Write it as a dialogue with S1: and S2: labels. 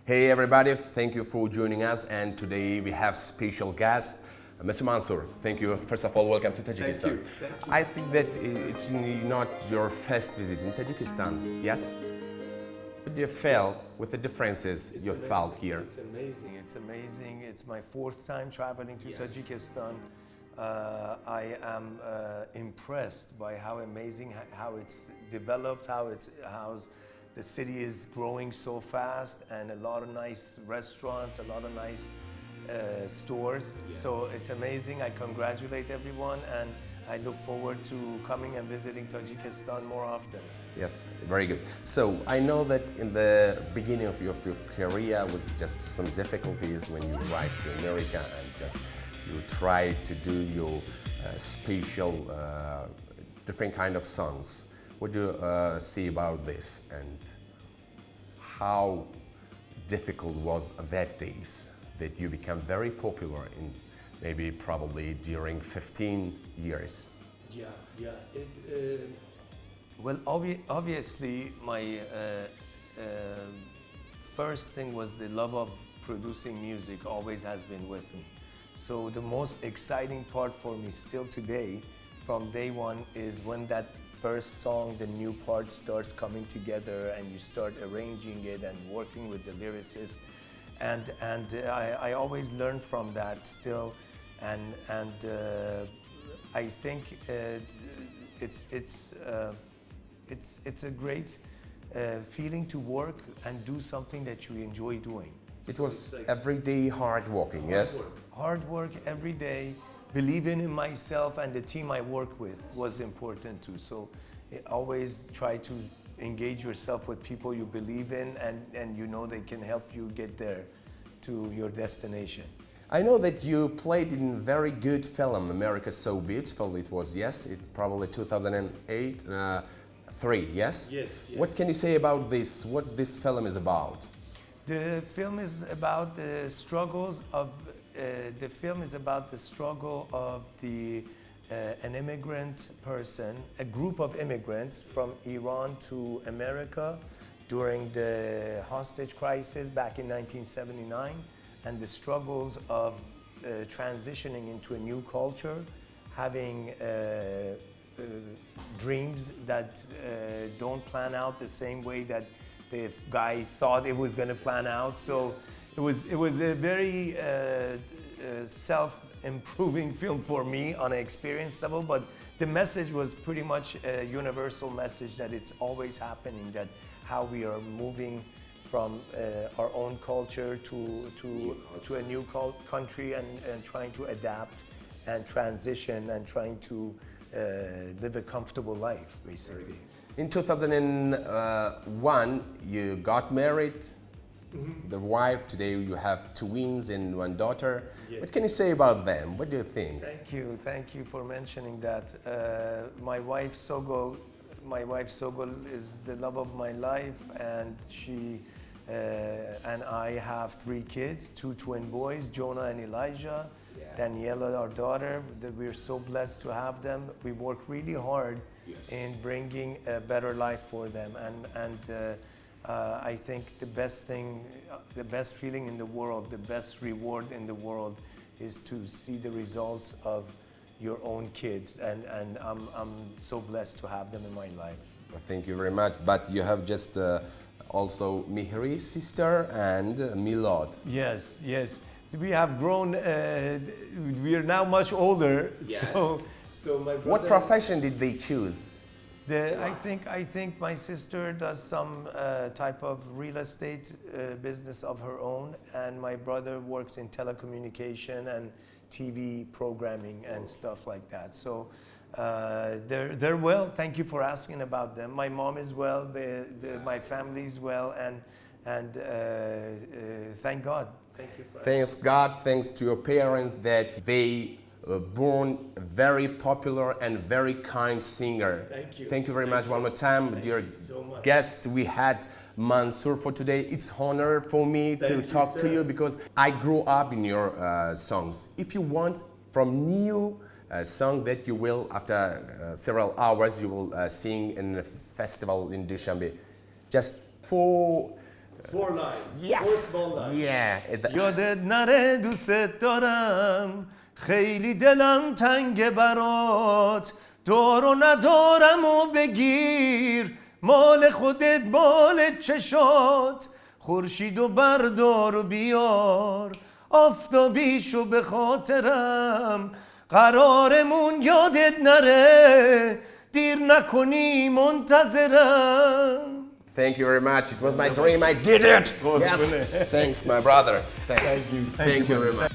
S1: Hey everybody, thank you for joining us, and today we have special guest, Mr. Mansur. Thank you. First of all, welcome to Tajikistan.
S2: Thank you.
S1: I think that it's not your first visit in Tajikistan, yes? What do you feel with the differences you felt here?
S2: It's amazing. It's amazing. It's my fourth time traveling to Tajikistan. I am impressed by how amazing, how it's developed, how the city is growing so fast, and a lot of nice restaurants, a lot of nice stores. So it's amazing. I congratulate everyone, and I look forward to coming and visiting Tajikistan more often.
S1: Yeah, very good. So I know that in the beginning of your career was just some difficulties when you arrived to America and just you tried to do your special different kind of songs. What do you say about this, and how difficult was that days that you became very popular in maybe probably during 15 years?
S2: Yeah. Well, obviously, my first thing was the love of producing music always has been with me. So the most exciting part for me still today, from day one, is when that first song, the new part starts coming together and you start arranging it and working with the lyricist. And I always learn from that still, and I think it's a great feeling to work and do something that you enjoy doing.
S1: It was everyday hard working, yes?
S2: Hard work every day, believing in myself, and the team I work with was important too. So always try to engage yourself with people you believe in, and you know they can help you get there to your destination.
S1: I know that you played in very good film, America So Beautiful. It was, yes, it's probably 2008, 3, yes?
S2: Yes.
S1: What can you say about this? What this film is about?
S2: The film is about the struggles of an immigrant person, a group of immigrants from Iran to America during the hostage crisis back in 1979, and the struggles of transitioning into a new culture, having dreams that don't plan out the same way that the guy thought it was going to plan out. So it was a very self-improving film for me on an experience level, but the message was pretty much a universal message that it's always happening, that how we are moving from our own culture to a new country, and trying to adapt and transition and trying to live a comfortable life, basically.
S1: In 2001, you got married. Mm-hmm. The wife, today you have twins and one daughter. Yes. What can you say about them? What do you think?
S2: Thank you for mentioning that. My wife Sogol is the love of my life, and she and I have 3 kids, 2 twin boys, Jonah and Elijah. Daniela, our daughter, that we're so blessed to have them. We work really hard in bringing a better life for them, and I think the best feeling in the world, the best reward in the world, is to see the results of your own kids, and I'm so blessed to have them in my life.
S1: Thank you very much. But you have just also Mihri's sister and Milad.
S2: Yes. We have grown. We are now much older.
S1: Yeah.
S2: So my brother.
S1: What profession did they choose?
S2: I think my sister does some type of real estate business of her own, and my brother works in telecommunication and TV programming and stuff like that. So they're well. Thank you for asking about them. My mom is well. My family is well, and thank God. Thank you for
S1: Thanks God, thanks to your parents that they were born a very popular and very kind singer.
S2: Thank you.
S1: Thank you very much one more time, dear guests. We had Mansur for today. It's honor for me to talk to you, because I grew up in your songs. If you want from new song that you will, after several hours, you will sing in a festival in Dushanbe, just for
S3: For life. For
S1: Yes.
S3: small life.
S1: Yeah.
S2: یادت نره دوست دارم خیلی دلم تنگ برات دارو ندارم و بگیر مال خودت مال چشات خورشید و بردار و بیار آفتابیشو به خاطرم قرارمون یادت نره دیر نکنی منتظرم.
S1: Thank you very much. It was my dream. I did it. Yes. Thanks, my brother. Thanks.
S2: Thank you.
S1: Thank you very much.